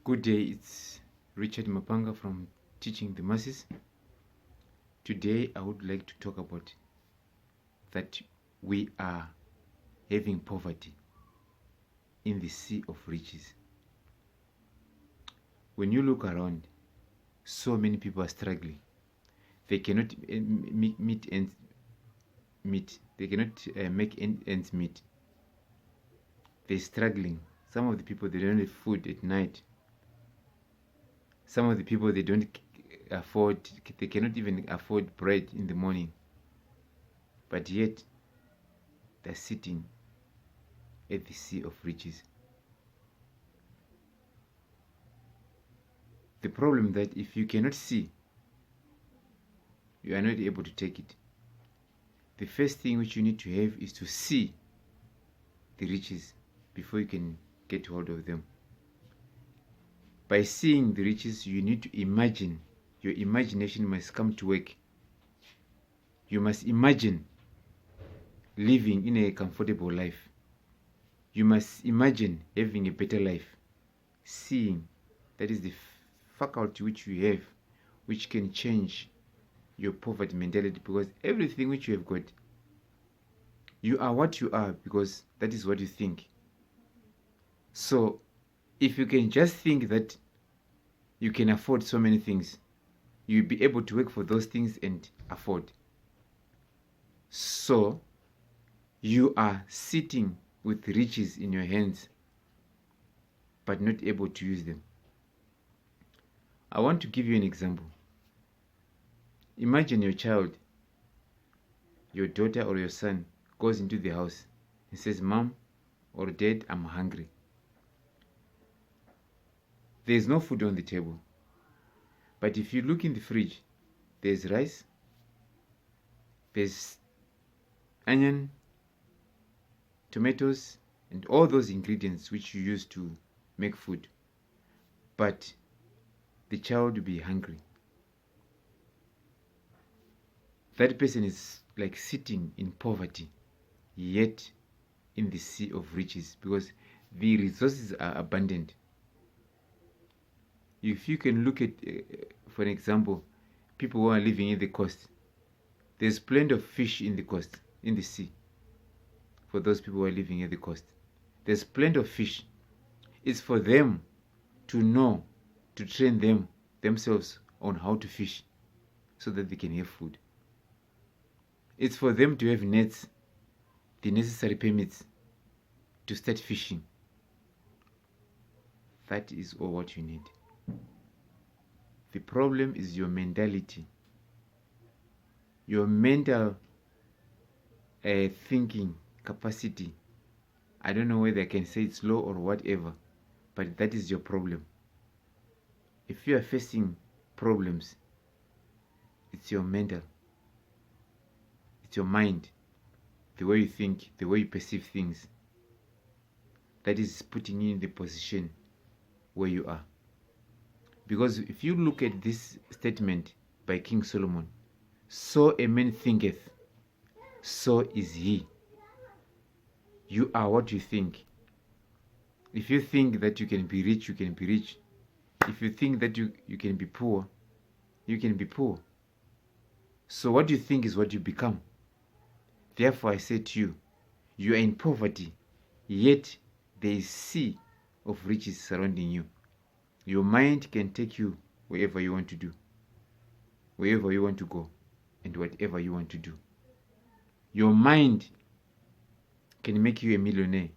Good day, it's Richard Mapanga from Teaching the Masses. Today I would like to talk about that we are having poverty in the sea of riches. When you look around, so many people are struggling. They cannot make ends meet. They're struggling. Some of the people, they don't have food at night. Some of the people, they cannot even afford bread in the morning. But yet, they're sitting at the sea of riches. The problem that if you cannot see, you are not able to take it. The first thing which you need to have is to see the riches before you can get hold of them. By seeing the riches, you need to imagine. Your imagination must come to work. You must imagine living in a comfortable life. You must imagine having a better life. Seeing, that is the faculty which you have, which can change your poverty mentality, because everything which you have got, you are what you are because that is what you think. So if you can just think that you can afford so many things, you'll be able to work for those things and afford. So you are sitting with riches in your hands but not able to use them. I want to give you an example. Imagine your child, your daughter or your son goes into the house and says, "Mom or Dad, I'm hungry." There is no food on the table. But if you look in the fridge, there's rice, there's onion, tomatoes, and all those ingredients which you use to make food. But the child will be hungry. That person is like sitting in poverty, yet in the sea of riches, because the resources are abundant. If you can look at, for an example, people who are living in the coast, there's plenty of fish in the coast, in the sea. For those people who are living at the coast, there's plenty of fish. It's for them to know, to train themselves on how to fish so that they can have food. It's for them to have nets, the necessary permits to start fishing. That is all what you need. The problem is your mentality, your mental thinking capacity. I don't know whether I can say it's low or whatever, but that is your problem. If you are facing problems, it's your mental, it's your mind, the way you think, the way you perceive things, that is putting you in the position where you are. Because if you look at this statement by King Solomon, "So a man thinketh, so is he." You are what you think. If you think that you can be rich, you can be rich. If you think that you can be poor, you can be poor. So what you think is what you become. Therefore I say to you, you are in poverty, yet there is sea of riches surrounding you. Your mind can take you wherever you want to do, wherever you want to go, and whatever you want to do. Your mind can make you a millionaire.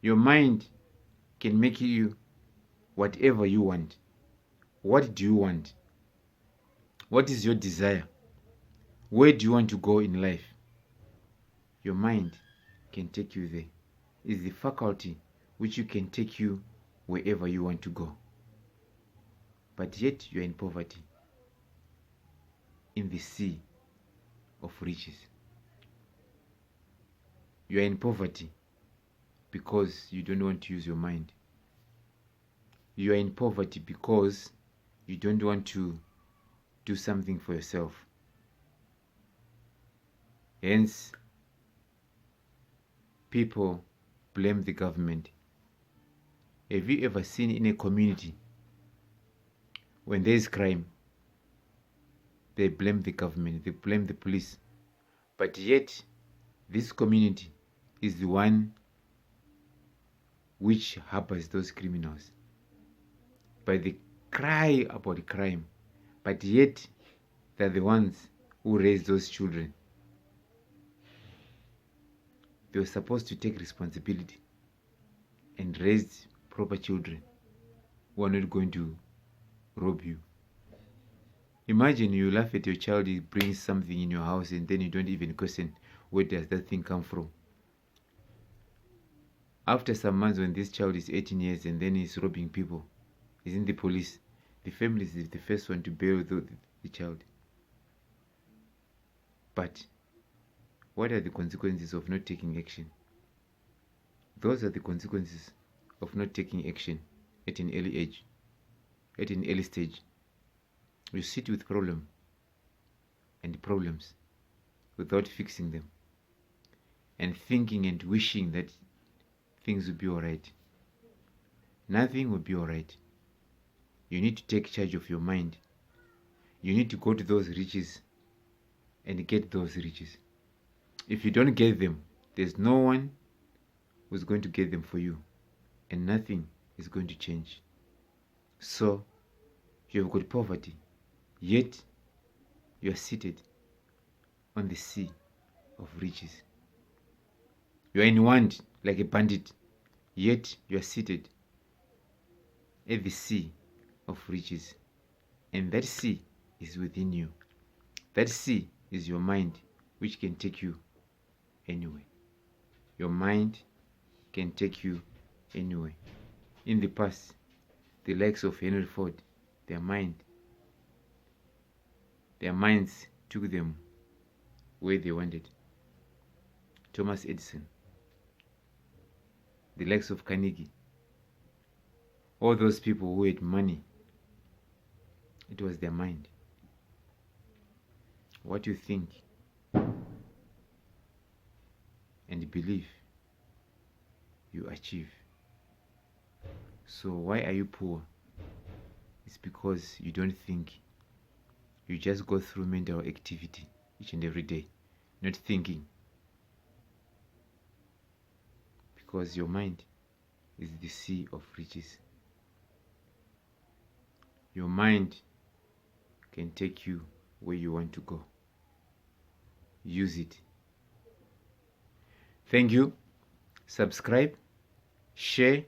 Your mind can make you whatever you want. What do you want? What is your desire? Where do you want to go in life? Your mind can take you there. It's the faculty which you can take you wherever you want to go. But yet you are in poverty, in the sea of riches. You are in poverty because you don't want to use your mind. You are in poverty because you don't want to do something for yourself. Hence, people blame the government. Have you ever seen in a community, when there is crime, they blame the government, they blame the police, but yet this community is the one which harbors those criminals? But they cry about crime, but yet they're the ones who raise those children. They were supposed to take responsibility and raise proper children who are not going to rob you. Imagine you laugh at your child, he brings something in your house, and then you don't even question where does that thing come from. After some months, when this child is 18 years and then he's robbing people, he's in the police, the family is the first one to bail the child. But what are the consequences of not taking action? Those are the consequences of not taking action at an early age, at an early stage. You sit with problems without fixing them and thinking and wishing that things will be alright. Nothing will be alright. You need to take charge of your mind. You need to go to those riches and get those riches. If you don't get them, there's no one who's going to get them for you, and nothing is going to change. So you have got poverty, yet you are seated on the sea of riches. You are in want like a bandit, yet you are seated at the sea of riches. And that sea is within you. That sea is your mind, which can take you anywhere. Your mind can take you anywhere. In the past, the likes of Henry Ford, their minds took them where they wanted. Thomas Edison, the likes of Carnegie, all those people who had money, it was their mind. What you think and believe, you achieve. So why are you poor? It's because you don't think. You just go through mental activity each and every day, not thinking. Because your mind is the sea of riches. Your mind can take you where you want to go. Use it. Thank you. Subscribe, share,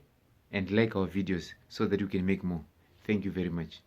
and like our videos so that you can make more. Thank you very much.